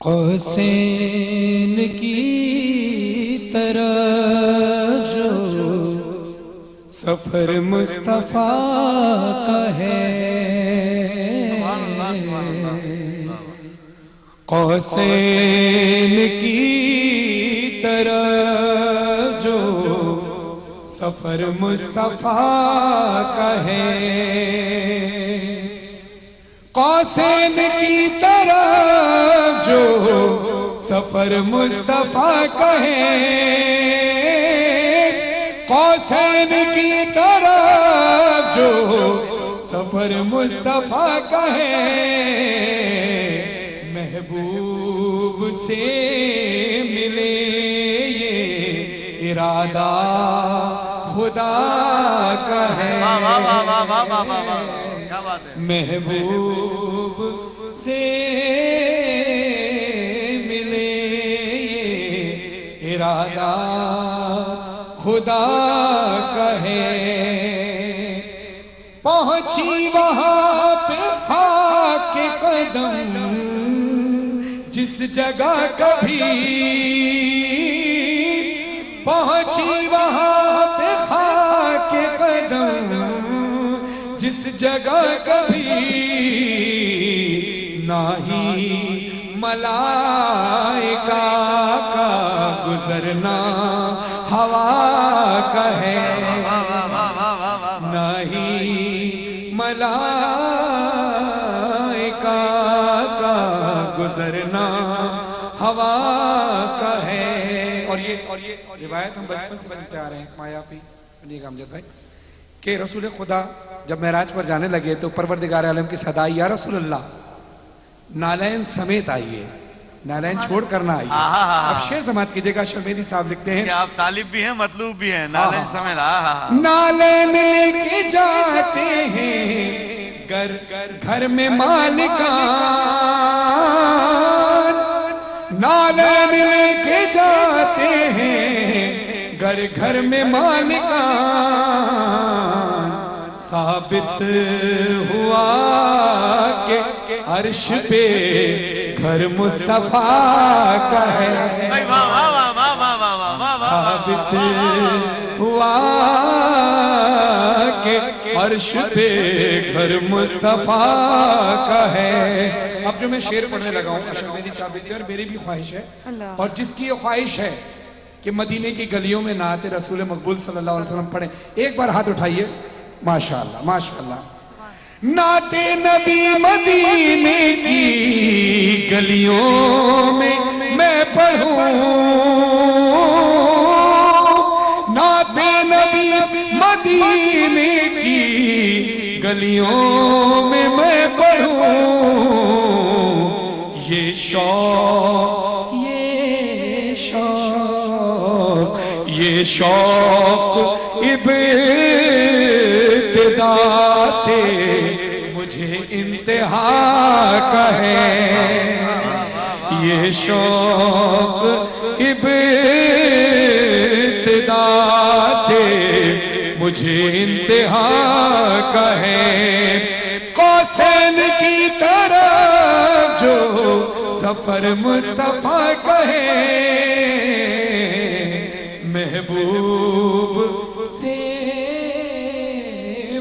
कौसैन की तरह जो सफर मुस्तफा का है, कौसैन की तरह जो सफर मुस्तफा का है, कौसैन की तरह जो सफर मुस्तफा का है, कौसैन की तरह जो सफर मुस्तफा का है, महबूब से मिले ये इरादा खुदा का है, महबूब से मिले ये इरादा खुदा का है। पहुंची वहां पे खाके कदम जिस जगह कभी, पहुंची वहां पे खाके कदम जिस जगह कभी नाही मलाइका का गुजरना हवा का है, नहीं मलाइका का गुजरना हवा का है। और ये रिवायत हम बचपन से सुनते आ रहे हैं। मायापी सुनिएगा अमजद भाई कि रसूल खुदा जब मेराज पर जाने लगे तो परवरदिगार आलम की सदा या रसूल अल्लाह नालैन समेत आइए, नालैन छोड़ करना आइए। अब शेर समात कीजिएगा। शर्मेदी साहब लिखते हैं कि आप तालिब भी हैं मतलूब भी हैं, नालैन समेत। नालैन लेके जाते हैं घर में मालिकान, नालैन लेके जाते हैं घर में मालिकान। साबित हुआ के अर्श पे घर मुस्तफा का है, साबित हुआ के अर्श पे घर मुस्तफा का है। अब जो मैं शेर पढ़ने लगा हूँ शर्मेदी साहब की, और मेरी भी ख्वाहिश है और जिसकी ये ख्वाहिश है कि मदीने की गलियों में नाते रसूल मकबूल सल्लल्लाहु अलैहि वसल्लम पढ़े, एक बार हाथ उठाइए। माशाअल्लाह माशाअल्लाह। नाते नबी मदीने की गलियों में मैं पढ़ूं, नाते नबी मदीने की गलियों में मैं पढ़ूं। ये शौक ये शौक इब्तिदा से मुझे इंतहा का है, ये शौक इब्तिदा से मुझे इंतहा का है। कौसैन की तरह जो सफर मुस्तफा का है, महबूब से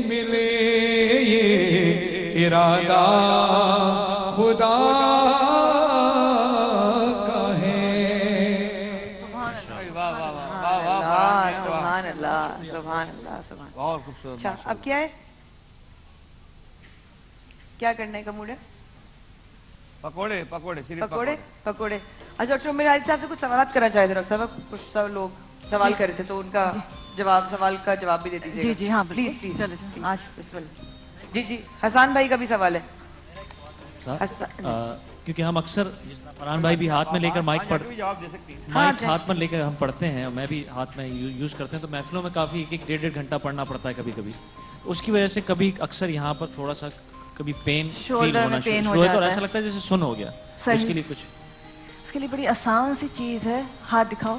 मिले ये इरादा खुदा का है। सुभान अल्लाह, सुभान अल्लाह, सुभान। बहुत खूबसूरत। अच्छा, अब क्या है, क्या करने का मूड है? पकोड़े पकोड़े पकोड़े पकोड़े। अच्छा डॉक्टर मेरे साहब से कुछ सवाल करना चाहते थे। डॉक्टर साहब कुछ सब लोग सवाल कर रहे थे तो उनका सवाल का जवाब भी दे दीजिए। जी जी हाँ प्लीज प्लीज। चलो आज जी जी हसन भाई का भी सवाल है। क्योंकि हम अक्सर फरहान भाई भी हाथ में लेकर माइक हाथ में लेकर हम पढ़ते हैं, मैं भी हाथ में यूज करते हैं, तो महफिलों में काफी एक डेढ़ घंटा पढ़ना पड़ता है कभी कभी। उसकी वजह से कभी अक्सर यहाँ पर थोड़ा सा कभी पेन फील होना शुरू हुआ और ऐसा लगता है जैसे सुन हो गया। उसके लिए कुछ, उसके लिए बड़ी आसान सी चीज है, हाथ दिखाओ।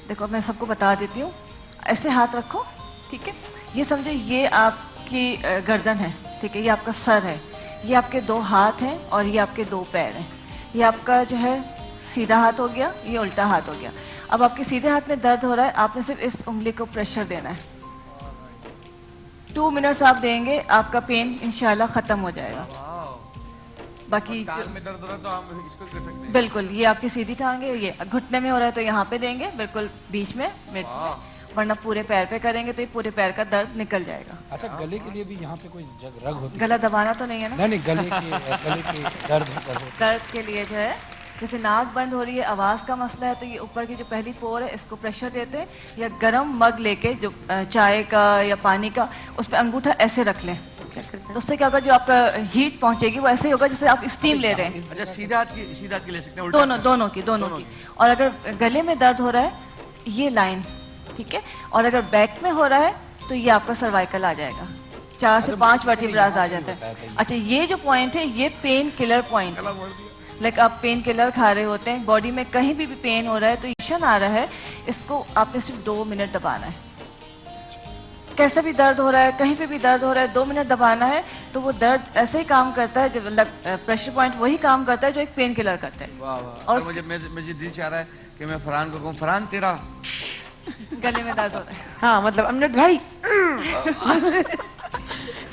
देखो मैं सबको बता देती हूँ, ऐसे हाथ रखो, ठीक है। ये समझो ये आपकी गर्दन है, ठीक है, ये आपका सर है, ये आपके 2 हाथ हैं और ये आपके 2 पैर हैं। ये आपका जो है सीधा हाथ हो गया, ये उल्टा हाथ हो गया। अब आपके सीधे हाथ में दर्द हो रहा है, आपने सिर्फ इस उंगली को प्रेशर देना है। 2 मिनट्स आप देंगे, आपका पेन इंशाल्लाह खत्म हो जाएगा। बाकी टांग में दर्द हो रहा है तो हम इसको कर सकते हैं। बिल्कुल, ये आपकी सीधी टांग है, ये घुटने में हो रहा है तो यहाँ पे देंगे, बिल्कुल बीच में, मिड में, वरना पूरे पैर पे करेंगे तो ये पूरे पैर का दर्द निकल जाएगा। अच्छा, गले के लिए भी यहाँ पे कोई रग होती है? गला दबाना तो नहीं है ना? नहीं, गले के दर्द के लिए जो है, जैसे नाक बंद हो रही है, आवाज का मसला है, तो ये ऊपर की जो पहली पोर है इसको प्रेशर देते हैं, या गर्म मग लेके जो चाय का या पानी का, उस पर अंगूठा ऐसे रख लें, तो उससे क्या होगा, जो आपका हीट पहुंचेगी वो ऐसे ही होगा जैसे आप स्टीम ले रहे हैं। अच्छा, सीधा हाथ की ले सकते हैं, उल्टा दोनों की। और अगर गले में दर्द हो रहा है, ये लाइन, ठीक है, और अगर बैक में हो रहा है तो ये आपका सर्वाइकल आ जाएगा, 4 से 5 वर्टिब्रास आ जाते हैं। अच्छा, ये जो पॉइंट है ये पेन किलर पॉइंट, लाइक आप पेन किलर खा रहे होते हैं, बॉडी में कहीं भी पेन हो रहा है तो इशन आ रहा है, इसको आपने सिर्फ 2 मिनट दबाना है। कैसे भी दर्द हो रहा है, कहीं पे भी दर्द हो रहा है, 2 मिनट दबाना है, तो वो दर्द ऐसे ही काम करता है, जब प्रेशर पॉइंट वही काम करता है जो एक पेन किलर करता है। वाह वाह। और मुझे दिल चाह रहा है कि मैं फरहान को कहूँ, फरहान तेरा गले में दर्द हो रहा है। हाँ, मतलब अमजद भाई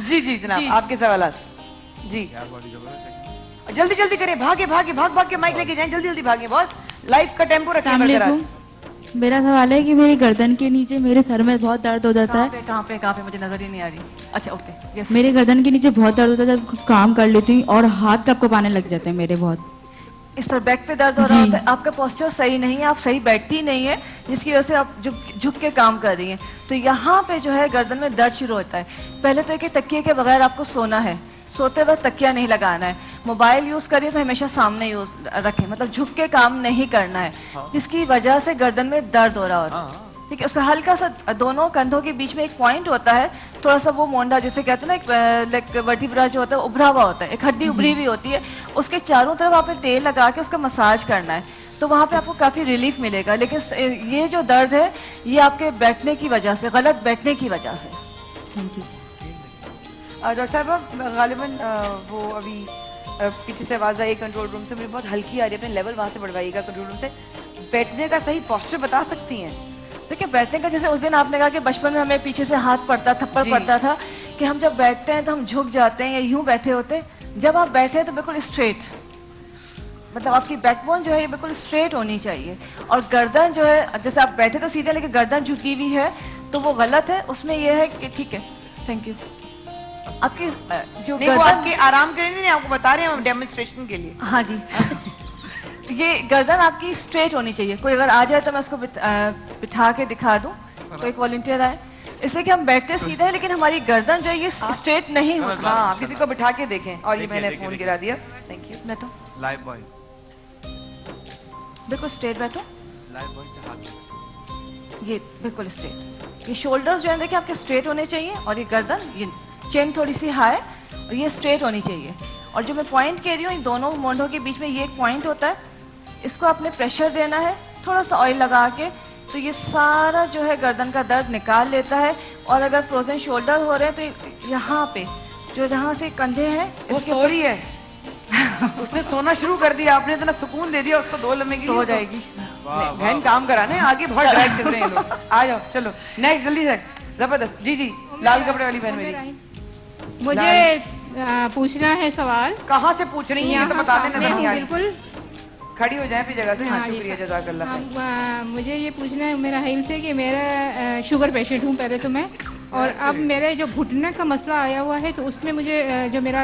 जी जनाब, आपके सवालात जी। यार बॉडी जबरदस्त है। जल्दी जल्दी करें, भाग के माइक लेके जाएं, जल्दी जल्दी भागे बॉस, लाइफ का टेम्पो रखें बरकरार। मेरा सवाल है कि मेरी गर्दन के नीचे मेरे सर में बहुत दर्द हो जाता है। कहाँ पे मुझे नजर ही नहीं आ रही। अच्छा, ओके, यस। मेरे गर्दन के नीचे बहुत दर्द होता है जब काम कर लेती हूँ, और हाथ कपकपाने लग जाते हैं मेरे बहुत। इस तरह बैक पे दर्द हो रहा होता है, आपका पोस्चर सही नहीं है, आप सही बैठती नहीं है, जिसकी वजह से आप झुक के काम कर रही हैं, तो यहाँ पे जो है गर्दन में दर्द शुरू होता है। पहले तो एक तकिए के बगैर आपको सोना है, सोते वक्त तकिया नहीं लगाना है। मोबाइल यूज करिए तो हमेशा सामने यूज रखें, मतलब झुक के काम नहीं करना है, जिसकी वजह से गर्दन में दर्द हो रहा होता है। ठीक है, उसका हल्का सा दोनों कंधों के बीच में एक पॉइंट होता है, थोड़ा सा वो मोंडा जिसे कहते हैं ना, एक लाइक वर्टिब्रा जो होता है उभरा हुआ होता है, एक हड्डी उभरी हुई होती है, उसके चारों तरफ आपने तेल लगा के उसका मसाज करना है, तो वहाँ पे आपको काफी रिलीफ मिलेगा। लेकिन ये जो दर्द है ये आपके बैठने की वजह से, गलत बैठने की वजह से। डॉक्टर साहब, गालिबन वो अभी पीछे से आवाज आई कंट्रोल रूम से, मुझे बहुत हल्की आ रही है, अपने लेवल वहां से बढ़वाइएगा कंट्रोल रूम से। बैठने का सही पोस्चर बता सकती हैं? देखिए, बैठने का, जैसे उस दिन आपने कहा कि बचपन में हमें पीछे से हाथ पड़ता, थप्पड़ पड़ता था, कि हम जब बैठते हैं तो हम झुक जाते हैं या यूं बैठे होते हैं। जब आप बैठे हैं तो बिल्कुल स्ट्रेट, मतलब आपकी बैकबोन जो है ये बिल्कुल स्ट्रेट होनी चाहिए, और गर्दन जो है, जैसे आप बैठे तो सीधे लेकिन गर्दन झुकी हुई है तो वो गलत है। उसमें यह है कि ठीक है, थैंक यू, आपकी जो नहीं, वो आपके आराम के लिए नहीं, आपको बता रहे हैं डेमोन्स्ट्रेशन के लिए। हाँ जी ये गर्दन आपकी स्ट्रेट होनी चाहिए। कोई अगर आ जाए तो मैं उसको बिठा के दिखा दूं, कोई वॉलंटियर आए, इसलिए कि हम बैठते सीधे हैं लेकिन हमारी गर्दन जो है ये स्ट्रेट नहीं होती। हाँ, किसी को बिठा के देखें। और ये मैंने फोन गिरा दिया, थैंक यू। बैठो, लाइव बॉय, बिल्कुल स्ट्रेट बैठो, लाइव बॉय से हाथ, ये बिल्कुल स्ट्रेट। ये शोल्डर्स जो है देखिए आपके स्ट्रेट होने चाहिए, और ये गर्दन, ये चेन थोड़ी सी हाई और ये स्ट्रेट होनी चाहिए। और जो मैं पॉइंट कह रही हूँ, इन दोनों मोंढों के बीच में ये एक पॉइंट होता है, इसको आपने प्रेशर देना है थोड़ा सा ऑयल लगा के, तो ये सारा जो है गर्दन का दर्द निकाल लेता है। और अगर फ्रोजन शोल्डर हो रहे हैं तो यहाँ पे जो जहाँ से कंधे हैं वो सो रही है उसने सोना शुरू कर दिया, आपने इतना सुकून दे दिया उसको 2 लम्हे की, हो जाएगी। बहन काम कराने आगे बहुत ड्राइव कर रहे हैं लोग। आ जाओ, चलो नेक्स्ट, जल्दी से, जबरदस्त। जी, लाल कपड़े वाली बहन मेरी, मुझे पूछना है सवाल। कहाँ से पूछ रही हैं तो बता देना। नहीं आ रही, बिल्कुल खड़ी हो जाए अपनी जगह से। हाँ, हाँ, शुक्रिया, जज़ाकल्लाह खैर। मुझे ये पूछना है, मेरा हेल्थ से कि मेरा शुगर पेशेंट हूँ पहले तो मैं, और अब मेरे जो घुटने का मसला आया हुआ है, तो उसमें मुझे जो मेरा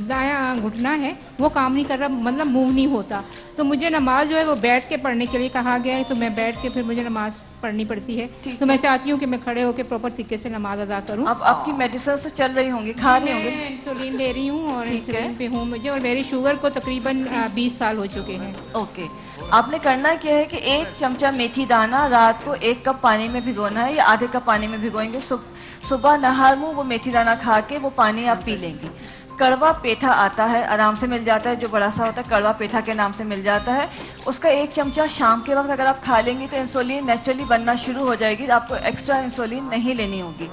दायां घुटना है वो काम नहीं कर रहा, मतलब मूव नहीं होता, तो मुझे नमाज जो है वो बैठ के पढ़ने के लिए कहा गया है, तो मैं बैठ के फिर मुझे नमाज पढ़नी पड़ती है। तो मैं चाहती हूँ कि मैं खड़े होकर प्रॉपर तरीके से नमाज अदा करूँ। अब आपकी मेडिसिन तो चल रही होंगी, खा रही होंगी? मैं इंसुलिन ले रही हूँ और इंसुलिन पे हूँ मुझे, और मेरी शुगर को तकरीबन 20 साल हो चुके हैं। ओके, आपने करना क्या है कि 1 चमचा मेथी दाना रात को 1 कप पानी में भिगोना है, या आधे कप पानी में भिगोएंगे। सुबह नहार मुंह वो मेथी दाना खा के वो पानी आप पी लेंगी। कड़वा पेठा आता है, आराम से मिल जाता है, जो बड़ा सा होता है कड़वा पेठा के नाम से मिल जाता है, उसका 1 चमचा शाम के वक्त अगर आप खा लेंगी तो इंसुलिन नेचुरली बनना शुरू हो जाएगी, आपको एक्स्ट्रा इंसुलिन नहीं लेनी होगी।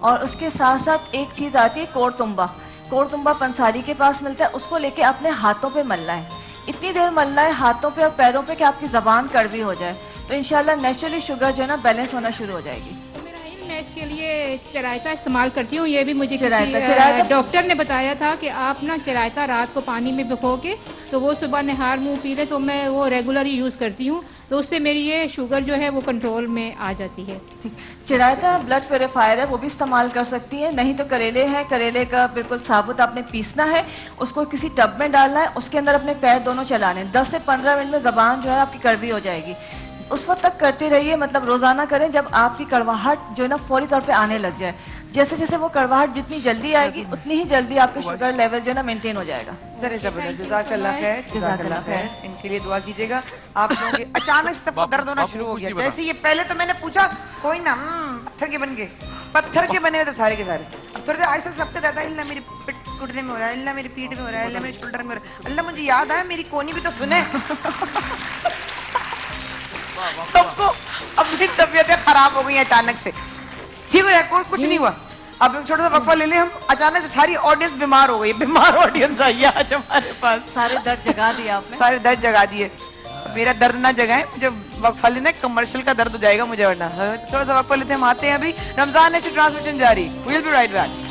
और उसके साथ साथ एक चीज़ आती है कोड़तुम्बा। कोरतुम्बा पंसारी के पास मिलता है, उसको लेके अपने हाथों पे मलना है। इतनी देर मलना है हाथों पे और पैरों पे कि आपकी जबान कड़वी हो जाए, तो इंशाल्लाह नेचुरली शुगर जो है ना बैलेंस होना शुरू हो जाएगी। तो मेरा है, मैं इसके लिए चिरायता इस्तेमाल करती हूँ। ये भी मुझे चिरायता डॉक्टर ने बताया था कि आप ना चिरायता रात को पानी में भिगो के तो वो सुबह नहार मुंह पी ले, तो मैं वो रेगुलर यूज़ करती हूँ, तो उससे मेरी ये शुगर जो है वो कंट्रोल में आ जाती है। चिरायता ब्लड प्योरीफायर है, वो भी इस्तेमाल कर सकती है। नहीं तो करेले हैं, करेले का बिल्कुल साबुत आपने पीसना है, उसको किसी टब में डालना है, उसके अंदर अपने पैर दोनों चलाने, 10 से 15 मिनट में जबान जो है आपकी कड़वी हो जाएगी। उस वक्त तक करते रहिए, मतलब रोजाना करें जब आपकी कड़वाहट जो है ना फौरी तौर पे आने लग जाए। जैसे जैसे वो कड़वाहट जितनी जल्दी आएगी उतनी ही जल्दी आपका शुगर लेवल जो है ना मेंटेन हो जाएगा। सर जबरदस्त, जज़ाकल्लाह खैर, जज़ाकल्लाह खैर। इनके लिए दुआ कीजिएगा। आप लोगों के अचानक से सबको दर्द होना शुरू हो गया। जैसे ये पहले तो मैंने पूछा कोई ना पत्थर के बन गए, पत्थर के बने हुए थे सारे के सारे। अब थोड़े देर ऐसा सबके जाता है, मेरी पिट घुटने में हो रहा है, अल्लाह मेरी पीठ में हो रहा है, अल्लाह मेरी शोल्डर में हो रहा है, अल्लाह मुझे याद आया मेरी कोनी भी तो सुने। सबको अपनी तबीयतें खराब हो गई अचानक से। ठीक हो जाए, कोई कुछ नहीं हुआ। अब एक छोटा सा वक्फा ले लें हम। अचानक से सारी ऑडियंस बीमार हो गई, बीमार ऑडियंस आई है आज हमारे पास। सारे दर्द जगा दिए आपने, सारे दर्द जगा दिए। मेरा दर्द ना जगाए, मुझे वक्फा लेना, कमर्शियल का दर्द हो जाएगा मुझे वरना। थोड़ा सा वक्फा लेते हैं, हम आते हैं अभी। रमजान है, ट्रांसमिशन जारी। We will be right back.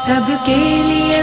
सबके लिए